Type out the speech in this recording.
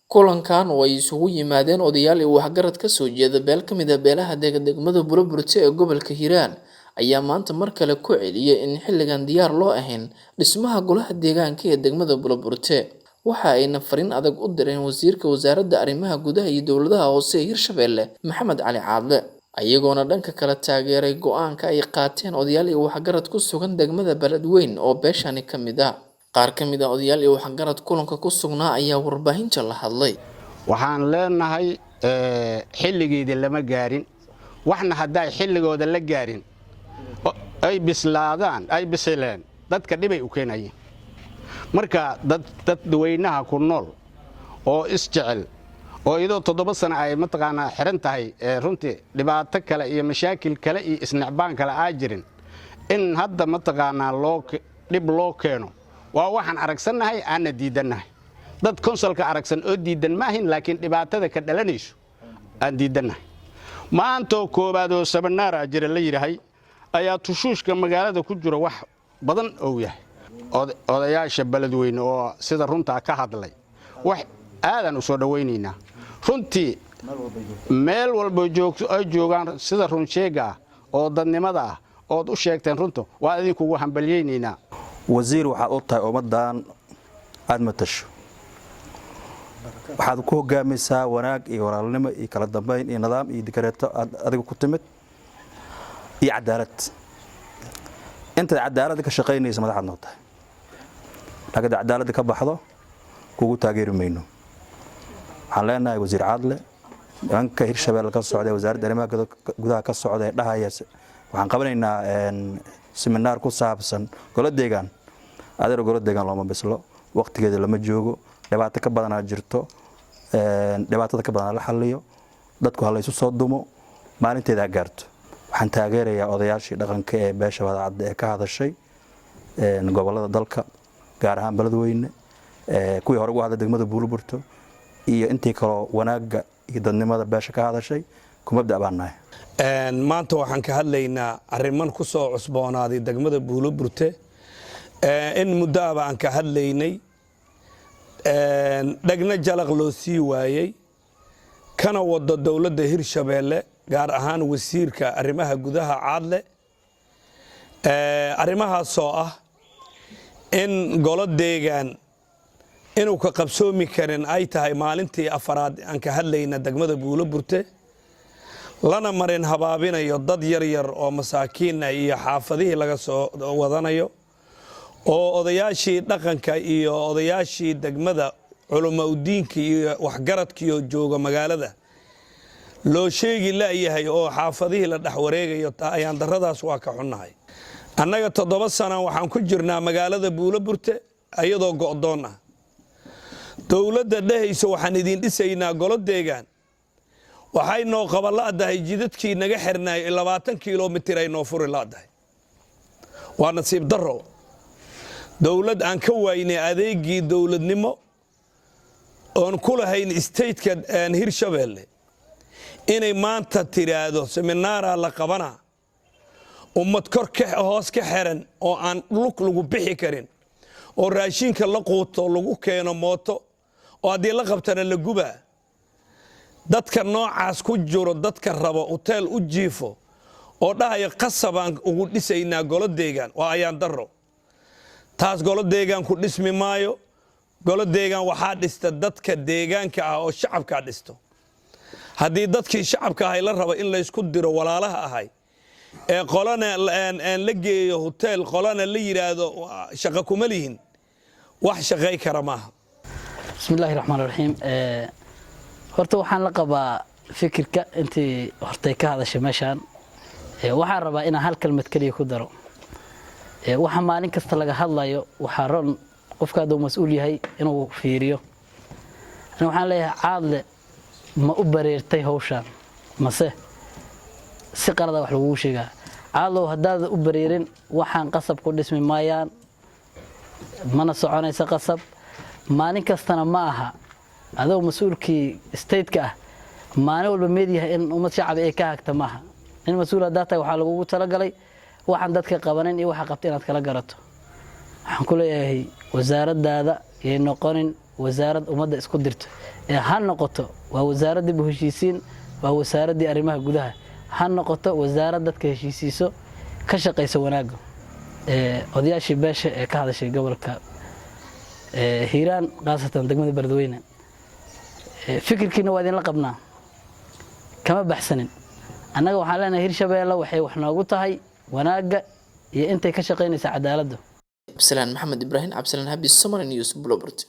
Kulankan oo ay isugu yimaadeen odayaal iyo waxgarad ka soo jeeda beel ka mid ah beelaha degmada Buloburti ee gobolka Hiiraan ayaa maanta mar kale ku celiyay in xilligan diyaar loo ahayn dhismaha golaha deegaanka ee degmada Buloburti. Waxa ayna fariin adag u direen wasiirka wasaaradda arrimaha gudaha iyo dowladaha hoose ee Hirshabelle Maxamed Cali Caadle, ayagoona dhanka kale taageeray go'aanka ay qaateen odayaal iyo waxgarad ku sugan degmada Beledweyne oo beeshani ka mid ah. Qaar ka mid ah odayaal iyo waxgarad kulanka ku sugnaa ayaa warbaahinta la hadlay. waxaan leenahay xilligeedii lama gaarin, waxna hadday xilligooda la gaarin ay bislaadaan ay bisileen dadka dhibay u keenayeen. marka dadweynaha ku nool oo isjecel oo idoo 7 sano ay mataqaanaa xiran tahay runtii dhibaato kale iyo mashaakil kale iyo isnacbaan kale aan jirin in hadda mataqaanaa dhib loo keeno waa waxaan aragsanahay aan diidanahay. dad konsolka aragsan oo diidan maahin, laakiin dhibaatada ka dhalanayso aan diidanahay. maanta koobaad oo sabanaara jira la yiraahday ayaa tushuushka magaalada ku jira wax badan oo yahay odayaasha Beledweyne oo sida runta ka hadlay wax aadan u soo dhaweynayna. runtii meel walba joogto ay joogan sida run sheega oo dadnimada ah oo u sheegteen runta waa idinku ugu hambalyeynayna. wasiir waxa uu tahay ummadan aad matasho, waxaad ku hogaamaysaa wanaag iyo walaalnimo iyo kala dambeyn iyo nidaam iyo dikreeto adiga ku timid iyo cadaalad. inta cadaalad ka shaqeynaysa madaxad noqotay, laakiin cadaalad ka baxdo kugu taageeri mayno. waxaan leenahay wasiir Caadle dhanka Hirshabelle ka socday wasaaradda arrimaha gudaha ka socday dhahayas waxaan qabanaynaa seminar ku saabsan golo deegaan. adeer golo deegaan looma bislo, waqtigeeda lama joogo, dhibaato ka badan jirto, dhibaatada ka badan la xalliyo, dadku hal isu soo dumo maalinteeda gaarto. waxaan taageerayaa odayaashii dhaqanka ee beesha Wadacad ee ka hadashay gobolada dalka gaar ahaan Beledweyne kuwii hore ugu hadlay degmada Buloburti iyo intii kale wanaaga iyo dadnimada beesha ka hadashay kuma daabaanahay. maanta waxaan ka hadlaynaa arriman ku soo cusboonaaday degmada Buloburti in muddo aan ka hadlaynay dhagna jalaq loo sii waayay kana wada dawladda Hirshabelle gaar ahaan wasiirka arrimaha gudaha Caadle arrimahaas oo ah in golo deegaan inuu ka qabsoomi karin ay tahay maalintii afaraad aan ka hadlayna degmada Buloburti lana marin habaabinayo dad yar yar oo masaakiin iyo xaafadihii laga soo wadanayo oo odayaashii dhaqanka iyo odayaashii degmada culimo u diinka iyo waxgaradkii oo jooga magaalada loo sheegi la yahay oo xaafadihii la dhax wareegayo ayaan daradaas waa ka xunnahay. annaga 7 sano waxaan ku jirnaa magaalada Buloburti ayadoo go'doon ah. dawladda dhahayso waxaan idin dhisaynaa golo deegaan, waxay noo qabaladahay jidadkii naga xirnay 20 kiiloomitir ay noo furi laadahay. waa nasiib darro dawlad aan ka waynay adeegii dawladnimo oon ku lahayn state-ka Hirshabelle inay maanta tiraado seminaara la qabana ummad kor ka hoos ka xiran oo aan lug lagu bixi karin oo raashinka la quuto lagu keeno mooto oo hadii la qabtana la guba. dadka noocaas ku jiro dadka rabo hotel u jiifo oo dhahay qasabaan ugu dhisaynaa golo deegaan waa ayaan darro. taas golo deegaan ku dhismi maayo. golo deegaan waxaa dhista dadka deegaanka ah oo shacabka dhisto. haddii dadkii shacabka ahay la rabo in la isku diro walaalaha ahay ee qolana aan la geeyo hotel qolana la yiraahdo shaqo kuma lihin wax shaqay kara maaha. bismillaahir rahmaanir rahiim. horta waxaan la qabaa fikirka intii hortay ka hadashay meeshan waxaan rabaa inaan hal kalmad kaliya ku daro. waxa maalin kasta laga hadlayo waxa ron qofka uu mas'uul yahay inuu fiiriyo. waxaan leeyahay Caadle ma u bareertay hawshan mase si qarada wax lagu sheegaa. Caadle hadaad u bareerin waxaan qasab ku dhismi maayaan, mana soconaysa qasab. maalin kastana ma aha adoo mas'uulkii state-ka ah maalin walba meediyahay in ummad shacab ay ka hagta maaha. in mas'uul data waxa lagu talagalay waxaan dadka qabanin iyo waxa qabta inaad kala garato. waxaan ku leeyahay wasaaraddaada ee noqonin wasaarad ummadda isku dirto ha noqoto waa wasaaradii heshiisiin waa wasaaradii arrimaha gudaha ha noqoto wasaarad dadka heshiisiiso ka shaqeysa wanaaga odayaashii beesha ee ka hadashay gobolka hiiraan qaasatan degmada Beledweyne fikirkiina waa idin la qabnaa kama baxsanin annaga waxaan leenahay Hirshabeelle waxay wax noogu tahay wanaaga iyo intay ka shaqeynaysa cadaaladda Absalaan Maxamed Ibrahim Absalaan Habis Somali News Blobert